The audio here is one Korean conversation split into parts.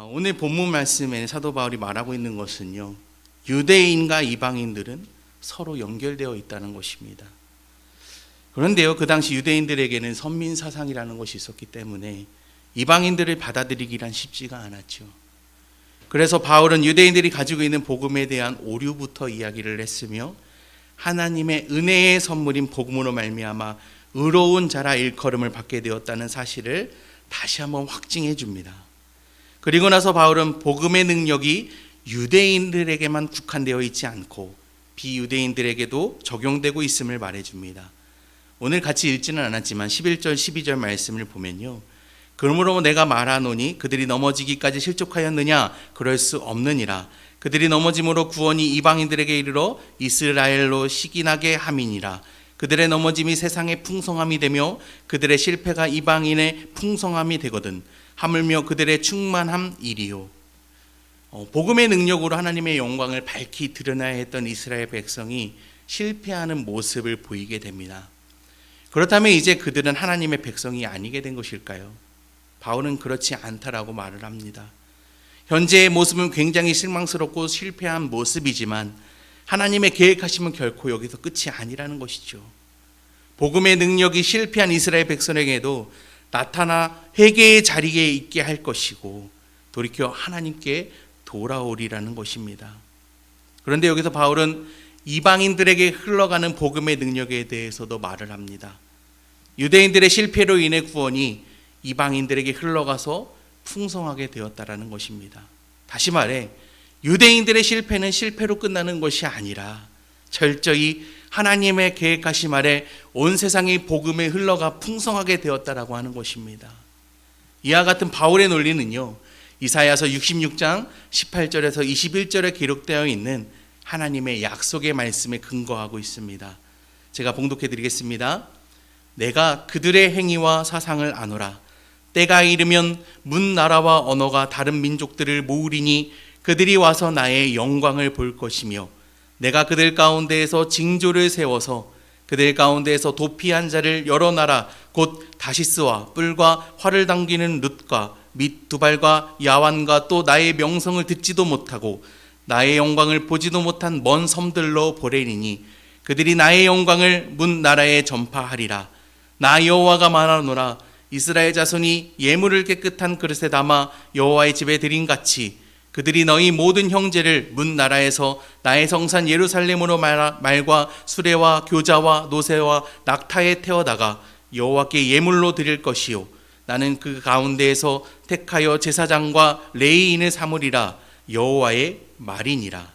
오늘 본문 말씀에 사도 바울이 말하고 있는 것은요, 유대인과 이방인들은 서로 연결되어 있다는 것입니다. 그런데요, 그 당시 유대인들에게는 선민 사상이라는 것이 있었기 때문에 이방인들을 받아들이기란 쉽지가 않았죠. 그래서 바울은 유대인들이 가지고 있는 복음에 대한 오류부터 이야기를 했으며, 하나님의 은혜의 선물인 복음으로 말미암아 의로운 자라 일컬음을 받게 되었다는 사실을 다시 한번 확증해 줍니다. 그리고 나서 바울은 복음의 능력이 유대인들에게만 국한되어 있지 않고 비유대인들에게도 적용되고 있음을 말해줍니다. 오늘 같이 읽지는 않았지만 11절 12절 말씀을 보면요, 그러므로 내가 말하노니 그들이 넘어지기까지 실족하였느냐? 그럴 수 없느니라. 그들이 넘어짐으로 구원이 이방인들에게 이르러 이스라엘로 시기나게 함이니라. 그들의 넘어짐이 세상의 풍성함이 되며 그들의 실패가 이방인의 풍성함이 되거든 하물며 그들의 충만함이리요. 복음의 능력으로 하나님의 영광을 밝히 드러나야 했던 이스라엘 백성이 실패하는 모습을 보이게 됩니다. 그렇다면 이제 그들은 하나님의 백성이 아니게 된 것일까요? 바울은 그렇지 않다라고 말을 합니다. 현재의 모습은 굉장히 실망스럽고 실패한 모습이지만 하나님의 계획하심은 결코 여기서 끝이 아니라는 것이죠. 복음의 능력이 실패한 이스라엘 백성에게도 나타나 회개의 자리에 있게 할 것이고 돌이켜 하나님께 돌아오리라는 것입니다. 그런데 여기서 바울은 이방인들에게 흘러가는 복음의 능력에 대해서도 말을 합니다. 유대인들의 실패로 인해 구원이 이방인들에게 흘러가서 풍성하게 되었다라는 것입니다. 다시 말해 유대인들의 실패는 실패로 끝나는 것이 아니라 철저히 하나님의 계획하심 아래 온 세상이 복음에 흘러가 풍성하게 되었다라고 하는 것입니다. 이와 같은 바울의 논리는요, 이사야서 66장 18절에서 21절에 기록되어 있는 하나님의 약속의 말씀에 근거하고 있습니다. 제가 봉독해 드리겠습니다. 내가 그들의 행위와 사상을 아노라. 때가 이르면 문 나라와 언어가 다른 민족들을 모으리니 그들이 와서 나의 영광을 볼 것이며 내가 그들 가운데에서 징조를 세워서 그들 가운데에서 도피한 자를 여러 나라 곧 다시스와 뿔과 활을 당기는 룻과 및 두발과 야완과 또 나의 명성을 듣지도 못하고 나의 영광을 보지도 못한 먼 섬들로 보내리니 그들이 나의 영광을 문 나라에 전파하리라. 나 여호와가 말하노라. 이스라엘 자손이 예물을 깨끗한 그릇에 담아 여호와의 집에 드림같이 그들이 너희 모든 형제를 문 나라에서 나의 성산 예루살렘으로 말과 수레와 교자와 노새와 낙타에 태워다가 여호와께 예물로 드릴 것이요 나는 그 가운데에서 택하여 제사장과 레위인을 삼으리라. 여호와의 말이니라.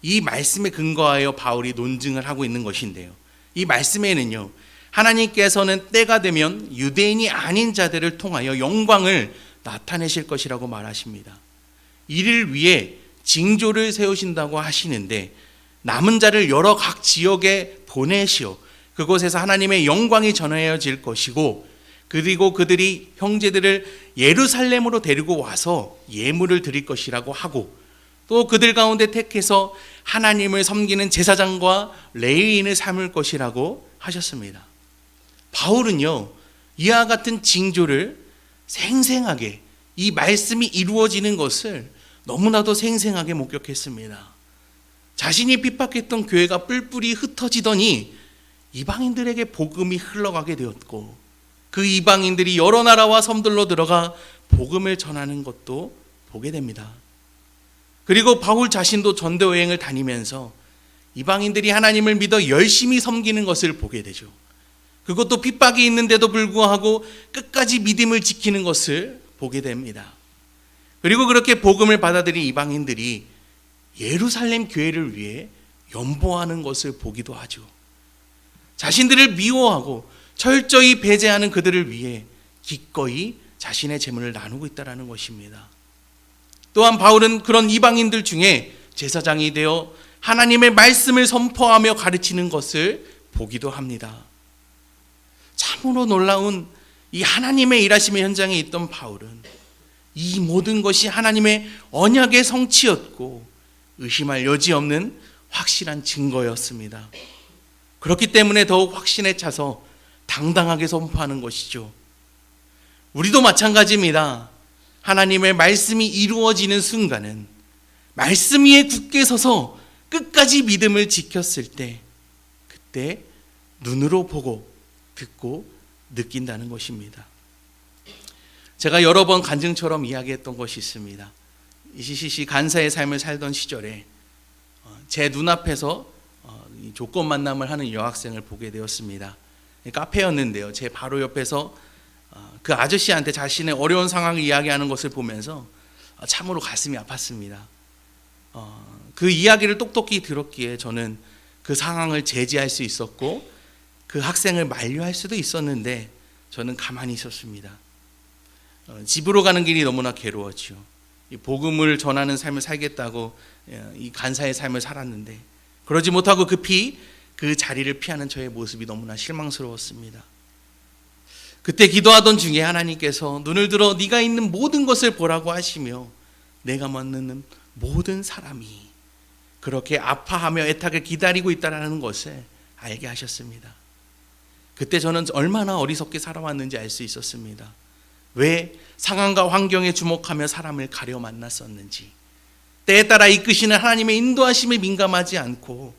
이 말씀에 근거하여 바울이 논증을 하고 있는 것인데요, 이 말씀에는요, 하나님께서는 때가 되면 유대인이 아닌 자들을 통하여 영광을 나타내실 것이라고 말하십니다. 이를 위해 징조를 세우신다고 하시는데 남은 자를 여러 각 지역에 보내시어 그곳에서 하나님의 영광이 전해질 것이고, 그리고 그들이 형제들을 예루살렘으로 데리고 와서 예물을 드릴 것이라고 하고, 또 그들 가운데 택해서 하나님을 섬기는 제사장과 레위인을 삼을 것이라고 하셨습니다. 바울은요, 이와 같은 징조를 생생하게, 이 말씀이 이루어지는 것을 너무나도 생생하게 목격했습니다. 자신이 핍박했던 교회가 뿔뿔이 흩어지더니 이방인들에게 복음이 흘러가게 되었고, 그 이방인들이 여러 나라와 섬들로 들어가 복음을 전하는 것도 보게 됩니다. 그리고 바울 자신도 전도 여행을 다니면서 이방인들이 하나님을 믿어 열심히 섬기는 것을 보게 되죠. 그것도 핍박이 있는데도 불구하고 끝까지 믿음을 지키는 것을 보게 됩니다. 그리고 그렇게 복음을 받아들인 이방인들이 예루살렘 교회를 위해 연보하는 것을 보기도 하죠. 자신들을 미워하고 철저히 배제하는 그들을 위해 기꺼이 자신의 재물을 나누고 있다는 것입니다. 또한 바울은 그런 이방인들 중에 제사장이 되어 하나님의 말씀을 선포하며 가르치는 것을 보기도 합니다. 참으로 놀라운 이 하나님의 일하심의 현장에 있던 바울은 이 모든 것이 하나님의 언약의 성취였고 의심할 여지 없는 확실한 증거였습니다. 그렇기 때문에 더욱 확신에 차서 당당하게 선포하는 것이죠. 우리도 마찬가지입니다. 하나님의 말씀이 이루어지는 순간은 말씀 위에 굳게 서서 끝까지 믿음을 지켰을 때 그때 눈으로 보고 듣고 느낀다는 것입니다. 제가 여러 번 간증처럼 이야기했던 것이 있습니다. 이시시시 간사의 삶을 살던 시절에 제 눈앞에서 조건 만남을 하는 여학생을 보게 되었습니다. 카페였는데요. 제 바로 옆에서 그 아저씨한테 자신의 어려운 상황을 이야기하는 것을 보면서 참으로 가슴이 아팠습니다. 그 이야기를 똑똑히 들었기에 저는 그 상황을 제지할 수 있었고 그 학생을 만류할 수도 있었는데 저는 가만히 있었습니다. 집으로 가는 길이 너무나 괴로웠죠. 이 복음을 전하는 삶을 살겠다고 이 간사의 삶을 살았는데 그러지 못하고 급히 그 자리를 피하는 저의 모습이 너무나 실망스러웠습니다. 그때 기도하던 중에 하나님께서 눈을 들어 네가 있는 모든 것을 보라고 하시며 내가 만나는 모든 사람이 그렇게 아파하며 애타게 기다리고 있다는 것을 알게 하셨습니다. 그때 저는 얼마나 어리석게 살아왔는지 알 수 있었습니다. 왜 상황과 환경에 주목하며 사람을 가려 만났었는지, 때에 따라 이끄시는 하나님의 인도하심에 민감하지 않고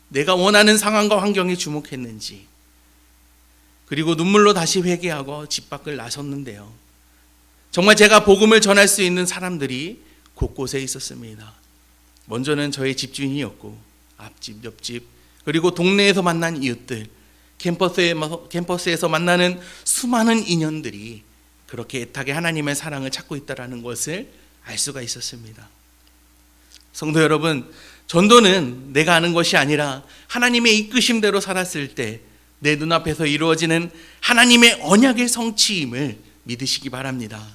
내가 원하는 상황과 환경에 주목했는지, 그리고 눈물로 다시 회개하고 집 밖을 나섰는데요. 정말 제가 복음을 전할 수 있는 사람들이 곳곳에 있었습니다. 먼저는 저의 집주인이었고 앞집, 옆집, 그리고 동네에서 만난 이웃들, 캠퍼스에서 만나는 수많은 인연들이 그렇게 애타게 하나님의 사랑을 찾고 있다는 것을 알 수가 있었습니다. 성도 여러분, 전도는 내가 아는 것이 아니라 하나님의 이끄심대로 살았을 때 내 눈앞에서 이루어지는 하나님의 언약의 성취임을 믿으시기 바랍니다.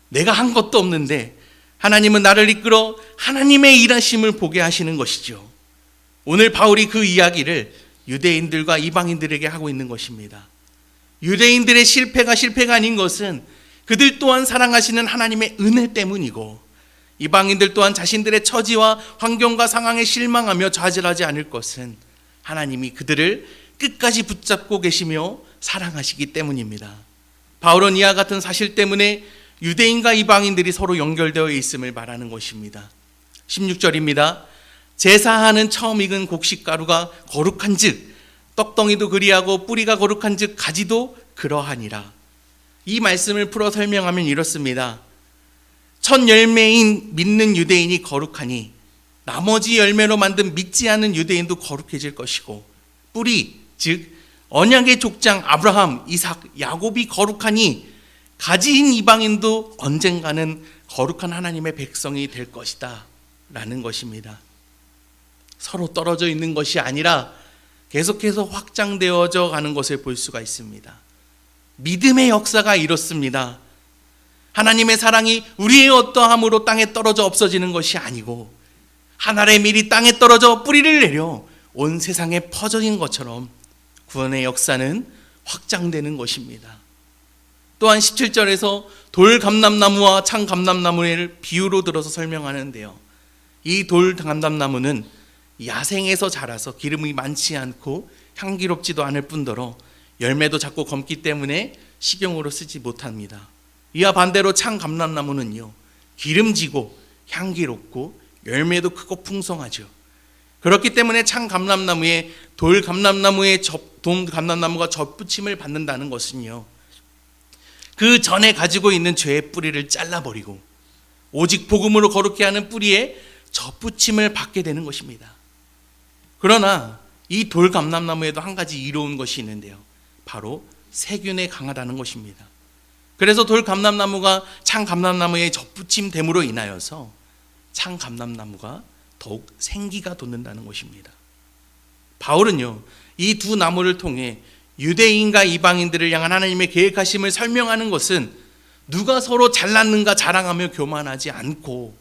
내가 한 것도 없는데 하나님은 나를 이끌어 하나님의 일하심을 보게 하시는 것이죠. 오늘 바울이 그 이야기를 유대인들과 이방인들에게 하고 있는 것입니다. 유대인들의 실패가 아닌 것은 그들 또한 사랑하시는 하나님의 은혜 때문이고, 이방인들 또한 자신들의 처지와 환경과 상황에 실망하며 좌절하지 않을 것은 하나님이 그들을 끝까지 붙잡고 계시며 사랑하시기 때문입니다. 바울은 이와 같은 사실 때문에 유대인과 이방인들이 서로 연결되어 있음을 말하는 것입니다. 16절입니다. 제사하는 처음 익은 곡식가루가 거룩한 즉 떡덩이도 그리하고 뿌리가 거룩한 즉 가지도 그러하니라. 이 말씀을 풀어 설명하면 이렇습니다. 첫 열매인 믿는 유대인이 거룩하니 나머지 열매로 만든 믿지 않는 유대인도 거룩해질 것이고, 뿌리 즉 언약의 족장 아브라함, 이삭, 야곱이 거룩하니 가지인 이방인도 언젠가는 거룩한 하나님의 백성이 될 것이다 라는 것입니다. 서로 떨어져 있는 것이 아니라 계속해서 확장되어져 가는 것을 볼 수가 있습니다. 믿음의 역사가 이렇습니다. 하나님의 사랑이 우리의 어떠함으로 땅에 떨어져 없어지는 것이 아니고 하늘의 밀이 땅에 떨어져 뿌리를 내려 온 세상에 퍼져진 것처럼 구원의 역사는 확장되는 것입니다. 또한 17절에서 돌 감람나무와 창 감람나무를 비유로 들어서 설명하는데요. 이 돌 감람나무는 야생에서 자라서 기름이 많지 않고 향기롭지도 않을 뿐더러 열매도 작고 검기 때문에 식용으로 쓰지 못합니다. 이와 반대로 창 감람나무는요, 기름지고 향기롭고 열매도 크고 풍성하죠. 그렇기 때문에 창 감람나무에 돌 감람나무가 접붙임을 받는다는 것은요, 그 전에 가지고 있는 죄의 뿌리를 잘라버리고 오직 복음으로 거룩게 하는 뿌리에 접붙임을 받게 되는 것입니다. 그러나 이 돌 감람나무에도 한 가지 이로운 것이 있는데요, 바로 세균에 강하다는 것입니다. 그래서 돌 감람나무가 창 감람나무에 접붙임됨으로 인하여서 창 감람나무가 더욱 생기가 돋는다는 것입니다. 바울은요, 이 두 나무를 통해 유대인과 이방인들을 향한 하나님의 계획하심을 설명하는 것은 누가 서로 잘났는가 자랑하며 교만하지 않고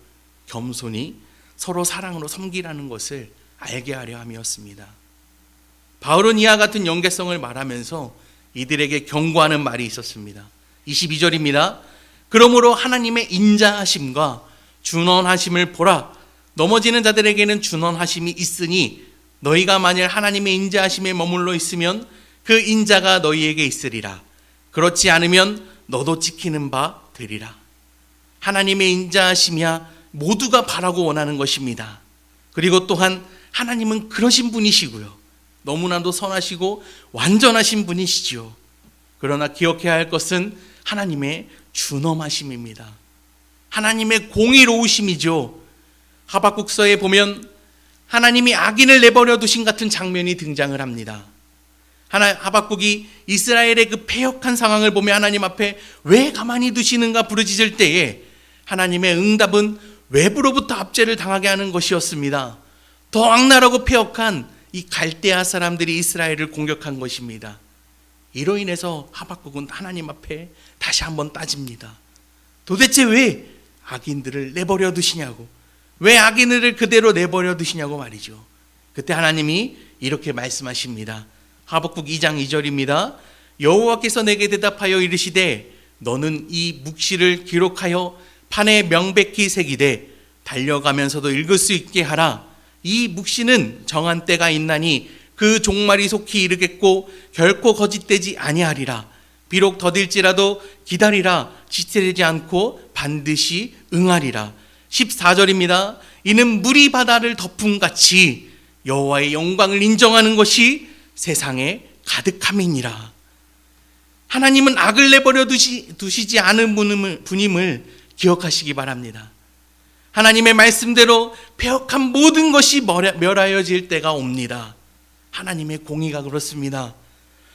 겸손히 서로 사랑으로 섬기라는 것을 알게 하려 함이었습니다. 바울은 이와 같은 연계성을 말하면서 이들에게 경고하는 말이 있었습니다. 22절입니다. 그러므로 하나님의 인자하심과 준원하심을 보라. 넘어지는 자들에게는 준원하심이 있으니 너희가 만일 하나님의 인자하심에 머물러 있으면 그 인자가 너희에게 있으리라. 그렇지 않으면 너도 지키는 바 되리라. 하나님의 인자하심이야 모두가 바라고 원하는 것입니다. 그리고 또한 하나님은 그러신 분이시고요. 너무나도 선하시고 완전하신 분이시죠. 그러나 기억해야 할 것은 하나님의 준엄하심입니다. 하나님의 공의로우심이죠. 하박국서에 보면 하나님이 악인을 내버려 두신 같은 장면이 등장을 합니다. 하박국이 이스라엘의 그 패역한 상황을 보며 하나님 앞에 왜 가만히 두시는가 부르짖을 때에 하나님의 응답은 외부로부터 압제를 당하게 하는 것이었습니다. 더 악랄하고 패역한 이 갈대아 사람들이 이스라엘을 공격한 것입니다. 이로 인해서 하박국은 하나님 앞에 다시 한번 따집니다. 도대체 왜 악인들을 내버려 두시냐고, 왜 악인들을 그대로 내버려 두시냐고 말이죠. 그때 하나님이 이렇게 말씀하십니다. 하박국 2장 2절입니다. 여호와께서 내게 대답하여 이르시되 너는 이 묵시를 기록하여 판에 명백히 새기되 달려가면서도 읽을 수 있게 하라. 이 묵시는 정한 때가 있나니 그 종말이 속히 이르겠고 결코 거짓되지 아니하리라. 비록 더딜지라도 기다리라. 지체되지 않고 반드시 응하리라. 14절입니다. 이는 물이 바다를 덮음같이 여호와의 영광을 인정하는 것이 세상에 가득함이니라. 하나님은 악을 내버려 두시지 않은 분임을 기억하시기 바랍니다. 하나님의 말씀대로 패역한 모든 것이 멸하여질 때가 옵니다. 하나님의 공의가 그렇습니다.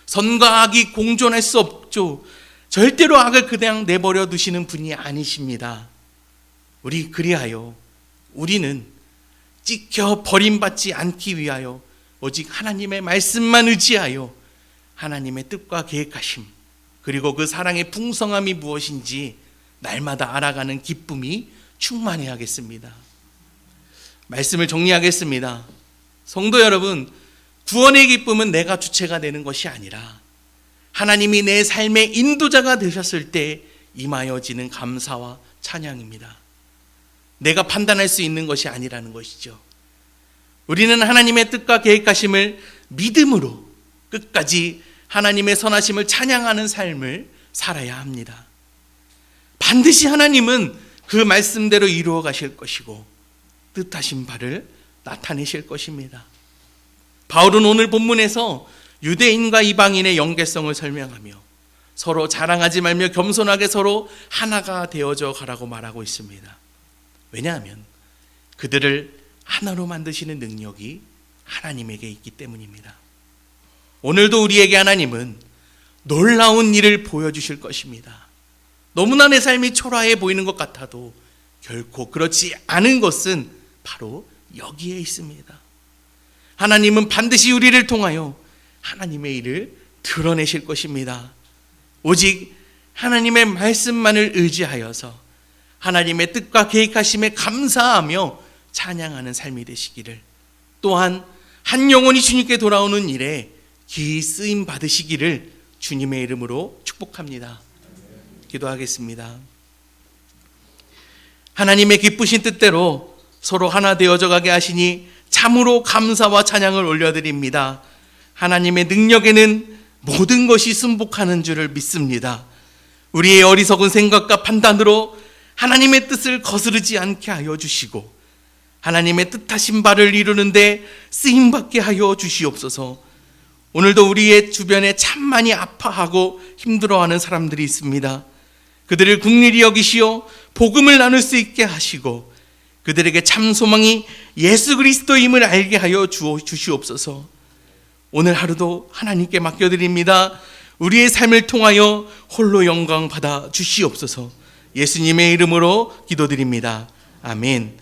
선과 악이 공존할 수 없죠. 절대로 악을 그냥 내버려 두시는 분이 아니십니다. 그리하여 우리는 찍혀 버림받지 않기 위하여 오직 하나님의 말씀만 의지하여 하나님의 뜻과 계획하심, 그리고 그 사랑의 풍성함이 무엇인지 날마다 알아가는 기쁨이 충만해야겠습니다. 말씀을 정리하겠습니다. 성도 여러분, 구원의 기쁨은 내가 주체가 되는 것이 아니라 하나님이 내 삶의 인도자가 되셨을 때 임하여지는 감사와 찬양입니다. 내가 판단할 수 있는 것이 아니라는 것이죠. 우리는 하나님의 뜻과 계획하심을 믿음으로 끝까지 하나님의 선하심을 찬양하는 삶을 살아야 합니다. 반드시 하나님은 그 말씀대로 이루어 가실 것이고 뜻하신 바를 나타내실 것입니다. 바울은 오늘 본문에서 유대인과 이방인의 연계성을 설명하며 서로 자랑하지 말며 겸손하게 서로 하나가 되어져 가라고 말하고 있습니다. 왜냐하면 그들을 하나로 만드시는 능력이 하나님에게 있기 때문입니다. 오늘도 우리에게 하나님은 놀라운 일을 보여주실 것입니다. 너무나 내 삶이 초라해 보이는 것 같아도 결코 그렇지 않은 것은 바로 여기에 있습니다. 하나님은 반드시 우리를 통하여 하나님의 일을 드러내실 것입니다. 오직 하나님의 말씀만을 의지하여서 하나님의 뜻과 계획하심에 감사하며 찬양하는 삶이 되시기를, 또한 한 영혼이 주님께 돌아오는 일에 기이 쓰임 받으시기를 주님의 이름으로 축복합니다. 기도하겠습니다. 하나님의 기쁘신 뜻대로 서로 하나 되어져 가게 하시니 참으로 감사와 찬양을 올려드립니다. 하나님의 능력에는 모든 것이 순복하는 줄을 믿습니다. 우리의 어리석은 생각과 판단으로 하나님의 뜻을 거스르지 않게 하여 주시고 하나님의 뜻하신 바를 이루는데 쓰임받게 하여 주시옵소서. 오늘도 우리의 주변에 참 많이 아파하고 힘들어하는 사람들이 있습니다. 그들을 긍휼히 여기시어 복음을 나눌 수 있게 하시고 그들에게 참 소망이 예수 그리스도임을 알게 하여 주시옵소서. 오늘 하루도 하나님께 맡겨드립니다. 우리의 삶을 통하여 홀로 영광 받아 주시옵소서. 예수님의 이름으로 기도드립니다. 아멘.